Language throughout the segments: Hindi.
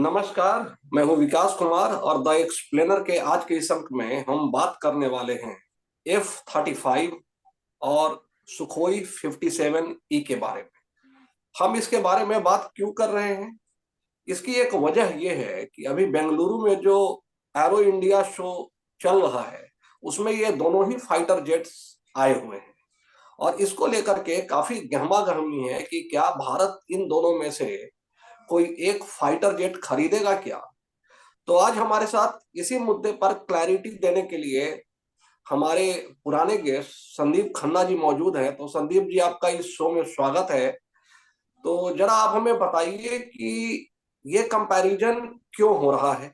नमस्कार। मैं हूं विकास कुमार और द एक्सप्लेनर के आज के इस अंक में हम बात करने वाले हैं F-35 और सुखोई 57E के बारे में। हम इसके बारे में बात क्यों कर रहे हैं? इसकी एक वजह यह है कि अभी बेंगलुरु में जो एरो इंडिया शो चल रहा है उसमें ये दोनों ही फाइटर जेट्स आए हुए हैं और इसको लेकर के काफी गहमा गहमी है कि क्या भारत इन दोनों में से कोई एक फाइटर जेट खरीदेगा क्या। तो आज हमारे साथ इसी मुद्दे पर क्लैरिटी देने के लिए हमारे पुराने गेस्ट संदीप खन्ना जी मौजूद हैं। तो संदीप जी, आपका इस शो में स्वागत है। तो जरा आप हमें बताइए कि ये कंपैरिजन क्यों हो रहा है।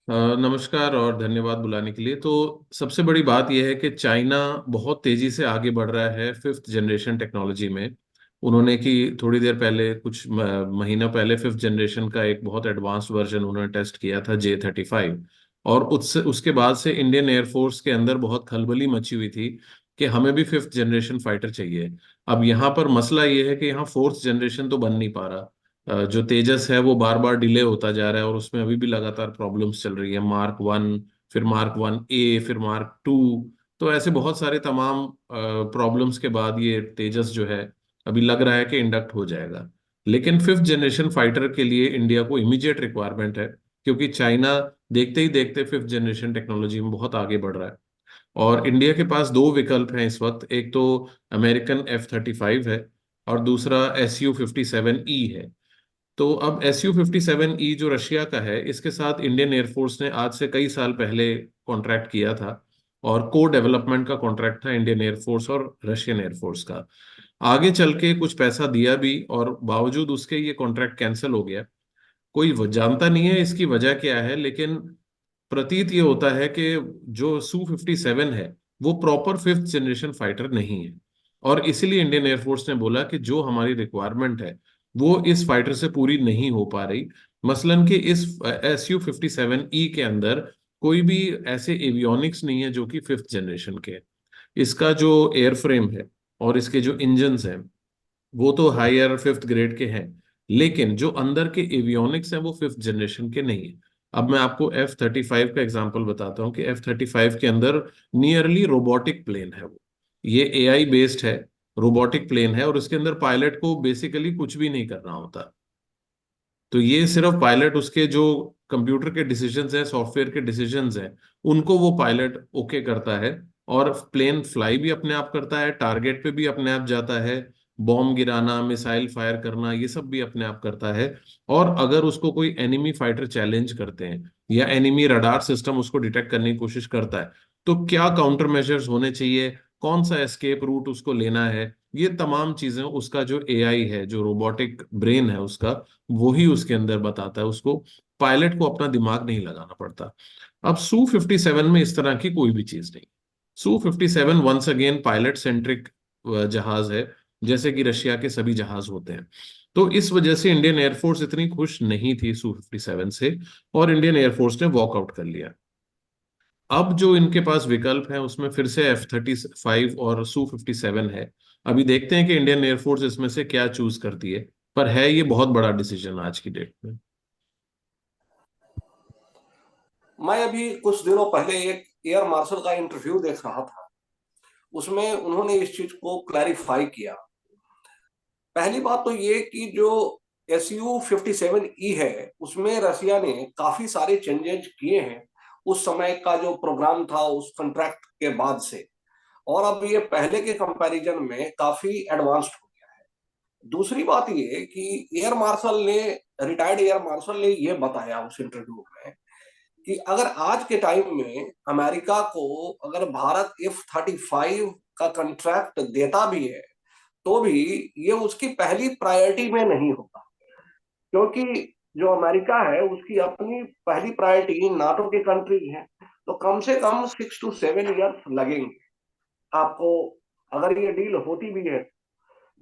नमस्कार और धन्यवाद बुलाने के लिए। तो सबसे बड़ी बात यह है कि चाइना बहुत तेजी से आगे बढ़ रहा है फिफ्थ जनरेशन टेक्नोलॉजी में। उन्होंने कि थोड़ी देर पहले कुछ महीना पहले फिफ्थ जनरेशन का एक बहुत एडवांस वर्जन उन्होंने टेस्ट किया था J-35। और उससे उसके बाद से इंडियन एयरफोर्स के अंदर बहुत खलबली मची हुई थी कि हमें भी फिफ्थ जनरेशन फाइटर चाहिए। अब यहाँ पर मसला ये है कि यहाँ फोर्थ जनरेशन तो बन नहीं पा रहा। जो तेजस है वो बार बार डिले होता जा रहा है और उसमें अभी भी लगातार प्रॉब्लम्स चल रही है। Mark 1, फिर Mark 1A, फिर Mark 2। तो ऐसे बहुत सारे तमाम प्रॉब्लम्स के बाद ये तेजस जो है अभी लग रहा है कि इंडक्ट हो जाएगा। लेकिन फिफ्थ जनरेशन फाइटर के लिए इंडिया को इमीडिएट रिक्वायरमेंट है, क्योंकि चाइना देखते ही देखते फिफ्थ जनरेशन टेक्नोलॉजी में बहुत आगे बढ़ रहा है। और इंडिया के पास दो विकल्प हैं इस वक्त। एक तो अमेरिकन F-35 है और दूसरा Su-57E है। तो अब Su-57E जो रशिया का है, इसके साथ इंडियन एयरफोर्स ने आज से कई साल पहले कॉन्ट्रैक्ट किया था। और को डेवलपमेंट का कॉन्ट्रैक्ट था इंडियन एयरफोर्स और रशियन एयरफोर्स का। आगे चल के कुछ पैसा दिया भी और बावजूद उसके ये कॉन्ट्रैक्ट कैंसिल हो गया। कोई जानता नहीं है इसकी वजह क्या है, लेकिन प्रतीत ये होता है कि जो Su-57 है वो प्रॉपर फिफ्थ जनरेशन फाइटर नहीं है। और इसीलिए इंडियन एयरफोर्स ने बोला कि जो हमारी रिक्वायरमेंट है वो इस फाइटर से पूरी नहीं हो पा रही। मसलन कि इस Su-57E के अंदर कोई भी ऐसे एवियोनिक्स नहीं है जो कि फिफ्थ जनरेशन के हैं। इसका जो एयरफ्रेम है और इसके जो इंजन्स हैं वो तो हायर फिफ्थ ग्रेड के हैं, लेकिन जो अंदर के एवियोनिक्स हैं वो फिफ्थ जनरेशन के नहीं है। अब मैं आपको F-35 का एग्जांपल बताता हूँ कि F-35 के अंदर नियरली रोबोटिक प्लेन है वो। ये AI बेस्ड है, रोबोटिक प्लेन है और उसके अंदर पायलट को बेसिकली कुछ भी नहीं करना होता। तो ये सिर्फ पायलट उसके जो कंप्यूटर के डिसीजंस हैं, सॉफ्टवेयर के डिसीजंस हैं, उनको वो पायलट ओके करता है। और प्लेन फ्लाई भी अपने आप करता है, टारगेट पे भी अपने आप जाता है, बॉम्ब गिराना, मिसाइल फायर करना, ये सब भी अपने आप करता है। और अगर उसको कोई एनिमी फाइटर चैलेंज करते हैं या एनिमी रडार सिस्टम उसको डिटेक्ट करने की कोशिश करता है, तो क्या काउंटर मेजर्स होने चाहिए, कौन सा एस्केप रूट उसको लेना है, ये तमाम चीजें उसका जो AI है, जो रोबोटिक ब्रेन है उसका, वो ही उसके अंदर बताता है उसको। पायलट को अपना दिमाग नहीं लगाना पड़ता। अब Su-57 में इस तरह की कोई भी चीज नहीं। Su-57 once again pilot centric जहाज है, जैसे कि रशिया के सभी जहाज होते हैं। तो इस वजह से इंडियन एयरफोर्स इतनी खुश नहीं थी Su-57 से और इंडियन एयरफोर्स ने वॉकआउट कर लिया। अब जो इनके पास विकल्प है उसमें फिर से F-35 और Su-57 है। अभी देखते हैं कि इंडियन एयरफोर्स इसमें से क्या चूज करती है। पर है ये बहुत बड़ा डिसीजन आज की डेट में। मैं अभी कुछ दिनों पहले एक एयर मार्शल का इंटरव्यू देख रहा था। उसमें उन्होंने इस चीज को क्लैरिफाई किया। पहली बात तो ये कि जो Su-57E है उसमें रसिया ने काफी सारे चेंजेस किए हैं उस समय का जो प्रोग्राम था उस कॉन्ट्रैक्ट के बाद से। और अब ये पहले के कंपैरिजन में काफी एडवांस्ड हो गया है। दूसरी बात ये कि एयर मार्शल ने रिटायर्ड एयर मार्शल ने ये बताया उस इंटरव्यू में कि अगर आज के टाइम में अमेरिका को अगर भारत F-35 का कॉन्ट्रैक्ट देता भी है तो भी ये उसकी पहली प्रायोरिटी में नहीं होगा, क्योंकि जो अमेरिका है उसकी अपनी पहली प्रायोरिटी नाटो के कंट्री है। तो कम से कम 6 to 7 ईयर्स लगेंगे आपको अगर ये डील होती भी है।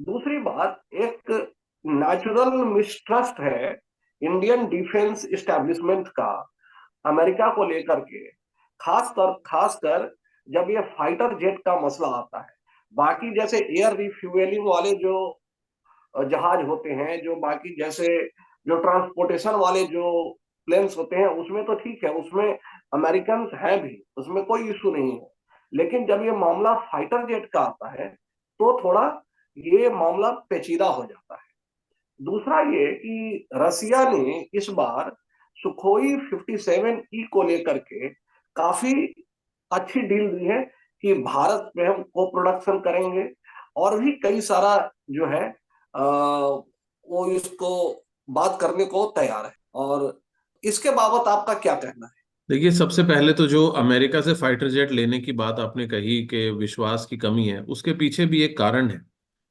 दूसरी बात, एक नेचुरल मिसट्रस्ट है इंडियन डिफेंस इस्टेब्लिशमेंट का अमेरिका को लेकर के, खासकर जब ये फाइटर जेट का मसला आता है। बाकी जैसे एयर रिफ्यूएलिंग वाले जो जहाज होते हैं, जो बाकी जैसे जो ट्रांसपोर्टेशन वाले जो प्लेन्स होते हैं उसमें तो ठीक है, उसमें अमेरिकन है भी, उसमें कोई इशू नहीं है। लेकिन जब ये मामला फाइटर जेट का आता है तो थोड़ा ये मामला पेचीदा हो जाता है। दूसरा ये कि रसिया ने इस बार सुखोई 57 को लेकर के काफी अच्छी डील दी है कि भारत में हम को प्रोडक्शन करेंगे, और भी कई सारा जो है वो इसको बात करने को तैयार है। और इसके बाबत आपका क्या कहना है? देखिए, सबसे पहले तो जो अमेरिका से फाइटर जेट लेने की बात आपने कही कि विश्वास की कमी है, उसके पीछे भी एक कारण है।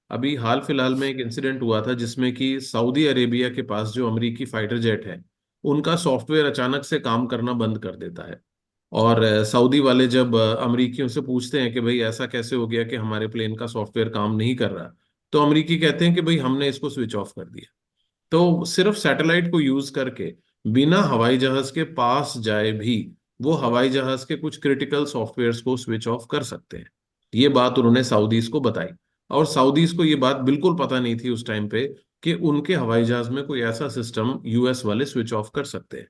अभी हाल फिलहाल में एक इंसिडेंट हुआ था जिसमें कि सऊदी अरेबिया के पास जो अमेरिकी फाइटर जेट है, उनका सॉफ्टवेयर अचानक से काम करना बंद कर देता है। और सऊदी वाले जब अमेरिकियों से पूछते हैं कि भाई ऐसा कैसे हो गया कि हमारे प्लेन का सॉफ्टवेयर काम नहीं कर रहा, तो अमेरिकी कहते हैं कि भाई हमने इसको स्विच ऑफ कर दिया। तो सिर्फ सैटेलाइट को यूज करके, बिना हवाई जहाज के पास जाए भी, वो हवाई जहाज के कुछ क्रिटिकल सॉफ्टवेयर्स को स्विच ऑफ कर सकते हैं। ये बात उन्होंने सऊदीज को बताई। और सऊदीज को ये बात बिल्कुल पता नहीं थी उस टाइम पे कि उनके हवाई जहाज में कोई ऐसा सिस्टम यूएस वाले स्विच ऑफ कर सकते हैं।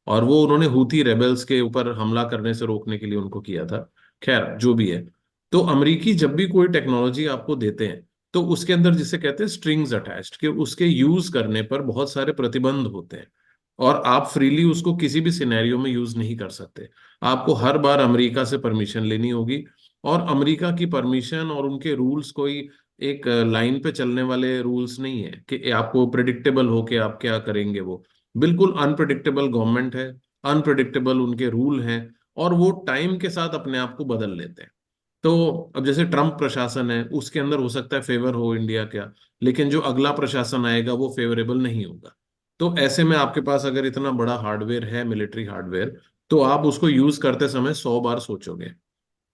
और वो उन्होंने हूथी रेबल्स के ऊपर हमला करने से रोकने के लिए उनको किया था। खैर, जो भी है। तो अमेरिकी जब भी कोई टेक्नोलॉजी आपको देते हैं, तो उसके अंदर जिसे कहते हैं स्ट्रिंग्स अटैच्ड, कि उसके यूज करने पर बहुत सारे प्रतिबंध होते हैं। और आप फ्रीली उसको किसी भी सिनेरियो में यूज नहीं कर सकते। आपको हर बार अमेरिका से परमिशन लेनी होगी। और अमेरिका की परमिशन और उनके रूल्स कोई एक लाइन पे चलने वाले रूल्स नहीं है कि आपको प्रिडिक्टेबल हो कि आप क्या करेंगे। वो बिल्कुल अनप्रिडिक्टेबल गवर्नमेंट है, अनप्रिडिक्टेबल उनके रूल हैं। और वो टाइम के साथ अपने आप को बदल लेते हैं। तो अब जैसे ट्रम्प प्रशासन है, उसके अंदर हो सकता है फेवर हो इंडिया का, लेकिन जो अगला प्रशासन आएगा वो फेवरेबल नहीं होगा। तो ऐसे में आपके पास अगर इतना बड़ा हार्डवेयर है, मिलिट्री हार्डवेयर, तो आप उसको यूज करते समय 100 बार सोचोगे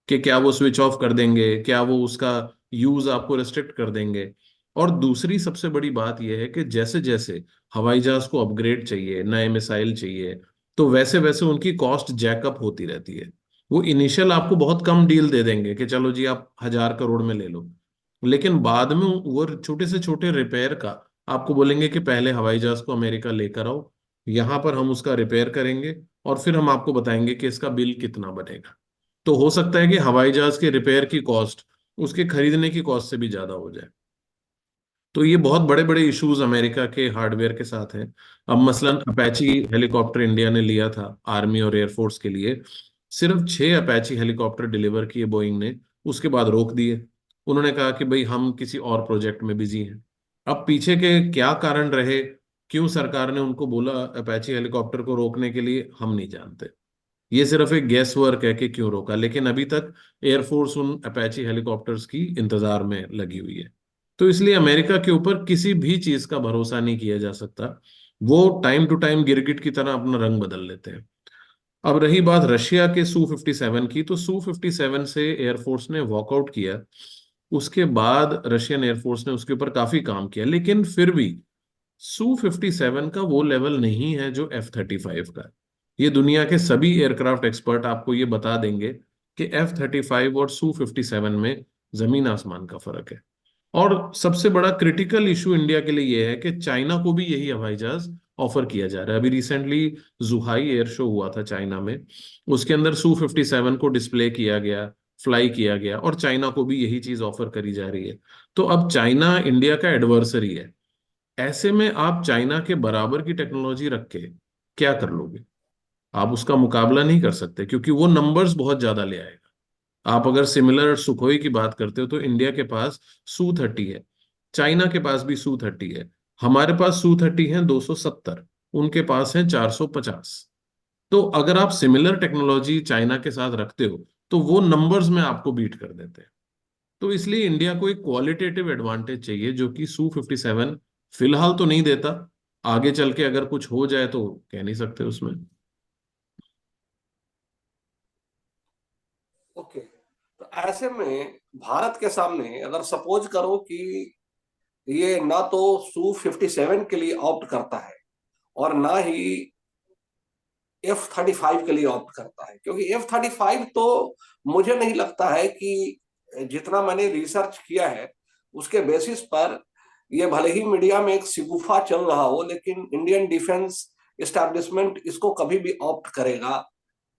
कि क्या वो स्विच ऑफ कर देंगे, क्या वो उसका यूज आपको रेस्ट्रिक्ट कर देंगे। और दूसरी सबसे बड़ी बात यह है कि जैसे जैसे हवाई जहाज को अपग्रेड चाहिए, नए मिसाइल चाहिए, तो वैसे वैसे उनकी कॉस्ट जैकअप होती रहती है। वो इनिशियल आपको बहुत कम डील दे देंगे कि चलो जी आप 1,000 करोड़ में ले लो, लेकिन बाद में वो छोटे से छोटे रिपेयर का आपको बोलेंगे कि पहले हवाई जहाज को अमेरिका लेकर आओ, यहाँ पर हम उसका रिपेयर करेंगे, और फिर हम आपको बताएंगे कि इसका बिल कितना बनेगा। तो हो सकता है कि हवाई जहाज के रिपेयर की कॉस्ट उसके खरीदने की कॉस्ट से भी ज्यादा हो जाए। तो ये बहुत बड़े बड़े इश्यूज अमेरिका के हार्डवेयर के साथ हैं। अब मसलन अपैची हेलीकॉप्टर इंडिया ने लिया था आर्मी और एयरफोर्स के लिए। सिर्फ 6 अपैची हेलीकॉप्टर डिलीवर किए बोइंग ने, उसके बाद रोक दिए। उन्होंने कहा कि भाई हम किसी और प्रोजेक्ट में बिजी हैं। अब पीछे के क्या कारण रहे, क्यों सरकार ने उनको बोला अपैची हेलीकॉप्टर को रोकने के लिए, हम नहीं जानते। ये सिर्फ एक गैस वर्क है कि क्यों रोका, लेकिन अभी तक एयरफोर्स उन अपैची हेलीकॉप्टर्स की इंतजार में लगी हुई है। तो इसलिए अमेरिका के ऊपर किसी भी चीज का भरोसा नहीं किया जा सकता। वो टाइम टू टाइम गिरगिट की तरह अपना रंग बदल लेते हैं। अब रही बात रशिया के Su-57 की, तो Su-57 से एयरफोर्स ने वॉकआउट किया। उसके बाद रशियन एयरफोर्स ने उसके ऊपर काफी काम किया, लेकिन फिर भी Su-57 का वो लेवल नहीं है जो F-35 का है। ये दुनिया के सभी एयरक्राफ्ट एक्सपर्ट आपको ये बता देंगे कि F-35 और Su-57 में जमीन आसमान का फर्क है। और सबसे बड़ा क्रिटिकल इशू इंडिया के लिए यह है कि चाइना को भी यही हवाई जहाज ऑफर किया जा रहा है। अभी रिसेंटली जुहाई एयर शो हुआ था चाइना में, उसके अंदर Su-57 को डिस्प्ले किया गया, फ्लाई किया गया, और चाइना को भी यही चीज ऑफर करी जा रही है। तो अब चाइना इंडिया का एडवर्सरी है। ऐसे में आप चाइना के बराबर की टेक्नोलॉजी रख के क्या कर लोगे? आप उसका मुकाबला नहीं कर सकते, क्योंकि वो नंबर्स बहुत ज्यादा ले आएगा। आप अगर सिमिलर सुखोई की बात करते हो, तो इंडिया के पास Su-30 है, चाइना के पास भी Su-30 है, हमारे पास Su-30 है 270, उनके पास है 450। तो अगर आप सिमिलर टेक्नोलॉजी चाइना के साथ रखते हो, तो वो नंबर्स में आपको बीट कर देते हैं। तो इसलिए इंडिया को एक क्वालिटेटिव एडवांटेज चाहिए, जो कि Su-57 फिलहाल तो नहीं देता। आगे चल के अगर कुछ हो जाए तो कह नहीं सकते उसमें। ओके, तो ऐसे में भारत के सामने अगर सपोज करो कि ये ना तो Su-57 के लिए ऑप्ट करता है और ना ही F-35 के लिए ऑप्ट करता है, क्योंकि F-35 तो मुझे नहीं लगता है कि, जितना मैंने रिसर्च किया है उसके बेसिस पर, ये भले ही मीडिया में एक शिगुफा चल रहा हो, लेकिन इंडियन डिफेंस इस्टेब्लिशमेंट इसको कभी भी ऑप्ट करेगा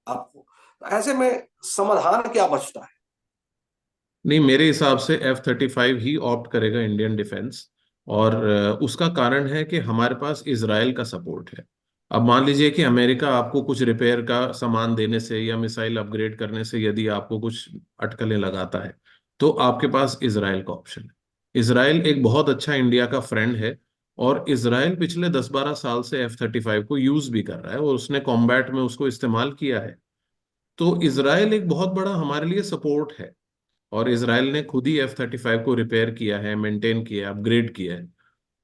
आपको। तो ऐसे में समाधान क्या बचता है? नहीं, मेरे हिसाब से F-35 ही ऑप्ट करेगा इंडियन डिफेंस। और उसका कारण है कि हमारे पास इसराइल का सपोर्ट है। अब मान लीजिए कि अमेरिका आपको कुछ रिपेयर का सामान देने से या मिसाइल अपग्रेड करने से यदि आपको कुछ अटकलें लगाता है, तो आपके पास इसराइल का ऑप्शन है। इसराइल एक बहुत अच्छा इंडिया का फ्रेंड है। और इसराइल पिछले 10-12 साल से F-35 को यूज भी कर रहा है और उसने कॉम्बैट में उसको इस्तेमाल किया है। तो इसराइल एक बहुत बड़ा हमारे लिए सपोर्ट है। और इसराइल ने खुद ही F-35 को रिपेयर किया है, मेंटेन किया है, अपग्रेड किया है।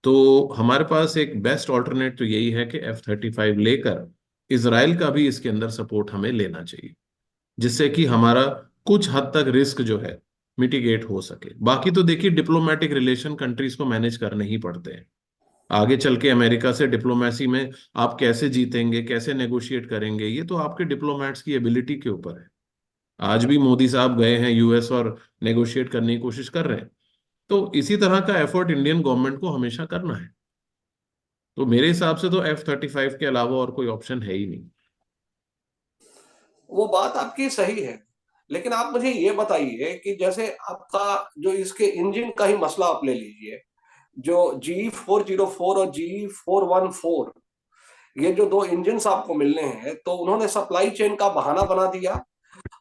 तो हमारे पास एक बेस्ट ऑल्टरनेट तो यही है कि F-35 लेकर इसराइल का भी इसके अंदर सपोर्ट हमें लेना चाहिए, जिससे कि हमारा कुछ हद तक रिस्क जो है मिटिगेट हो सके। बाकी तो देखिए, डिप्लोमेटिक रिलेशन कंट्रीज को मैनेज करने ही पड़ते हैं। आगे चल के अमेरिका से डिप्लोमेसी में आप कैसे जीतेंगे, कैसे नेगोशिएट करेंगे, ये तो आपके डिप्लोमेट्स की एबिलिटी के ऊपर है। आज भी मोदी साहब गए हैं यूएस और नेगोशिएट करने की कोशिश कर रहे हैं। तो इसी तरह का एफर्ट इंडियन गवर्नमेंट को हमेशा करना है। तो मेरे हिसाब से तो F-35 के अलावा और कोई ऑप्शन है ही नहीं। वो बात आपकी सही है, लेकिन आप मुझे ये बताइए कि जैसे आपका जो इसके इंजन का ही मसला आप ले लीजिए, जो GE404 और GE414, ये जो दो इंजन आपको मिलने हैं, तो उन्होंने सप्लाई चेन का बहाना बना दिया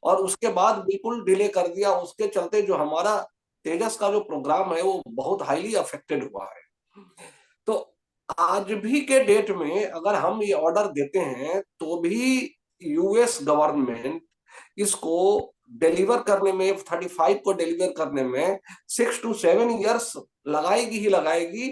और उसके बाद बिल्कुल डिले कर दिया। उसके चलते जो हमारा तेजस का जो प्रोग्राम है वो बहुत हाईली अफेक्टेड हुआ है। तो आज भी के डेट में अगर हम ये ऑर्डर देते हैं तो भी यूएस गवर्नमेंट इसको डिलीवर करने में, F-35 को डिलीवर करने में 6 to 7 years लगाएगी ही लगाएगी।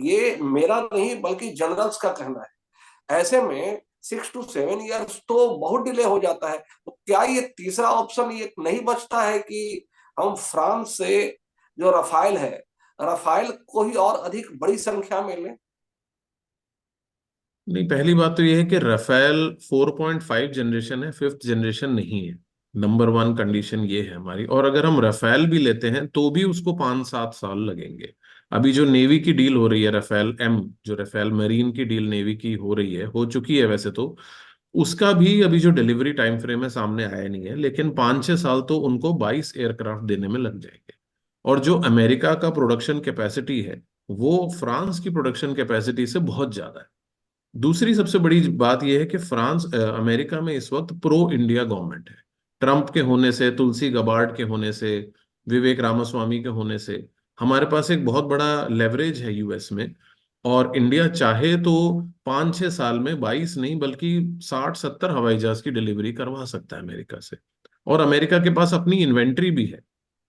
ये मेरा नहीं बल्कि जनरल्स का कहना है। ऐसे में 6 to 7 years तो बहुत डिले हो जाता है। तो क्या ये तीसरा ऑप्शन ये नहीं बचता है कि हम फ्रांस से जो रफाइल है, रफाइल को ही और अधिक बड़ी संख्या में लें? नहीं, पहली बात तो यह है कि राफेल 4.5 जनरेशन है, फिफ्थ जनरेशन नहीं है। नंबर वन कंडीशन ये है हमारी। और अगर हम राफेल भी लेते हैं तो भी उसको 5-7 साल लगेंगे। अभी जो नेवी की डील हो रही है राफेल एम, जो राफेल मरीन की डील नेवी की हो रही है, हो चुकी है वैसे तो, उसका भी अभी जो डिलीवरी टाइम फ्रेम है सामने आया नहीं है, लेकिन 5-6 साल तो उनको 22 एयरक्राफ्ट देने में लग जाएंगे। और जो अमेरिका का प्रोडक्शन कैपेसिटी है, वो फ्रांस की प्रोडक्शन कैपेसिटी से बहुत ज्यादा है। दूसरी सबसे बड़ी बात यह है कि अमेरिका में इस वक्त प्रो इंडिया गवर्नमेंट है। ट्रंप के होने से, तुलसी गबार्ड के होने से, विवेक रामास्वामी के होने से हमारे पास एक बहुत बड़ा लेवरेज है यूएस में। और इंडिया चाहे तो 5-6 साल में 22 नहीं बल्कि 60-70 हवाई जहाज की डिलीवरी करवा सकता है अमेरिका से। और अमेरिका के पास अपनी इन्वेंट्री भी है।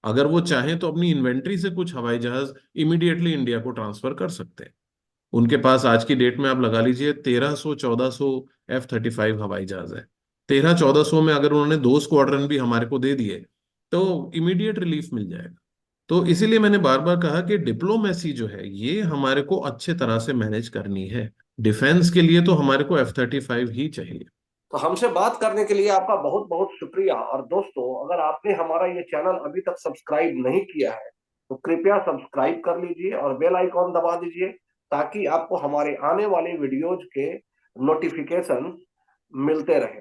अगर वो चाहे तो अपनी इन्वेंट्री से कुछ हवाई जहाज इमीडिएटली इंडिया को ट्रांसफर कर सकते हैं। उनके पास आज की डेट में आप लगा लीजिए 1300-1400 F-35 हवाई जहाज है। 1300-1400 में अगर उन्होंने 2 स्क्वाड्रन भी हमारे को दे दिए तो इमीडिएट रिलीफ मिल जाएगा। तो इसीलिए मैंने बार बार कहा कि डिप्लोमेसी जो है ये हमारे को अच्छे तरह से मैनेज करनी है। डिफेंस के लिए तो हमारे को F-35 ही चाहिए। तो हमसे बात करने के लिए आपका बहुत बहुत शुक्रिया। और दोस्तों, अगर आपने हमारा ये चैनल अभी तक सब्सक्राइब नहीं किया है तो कृपया सब्सक्राइब कर लीजिए और बेल आइकॉन दबा दीजिए, ताकि आपको हमारे आने वाले वीडियोज के नोटिफिकेशन मिलते रहे।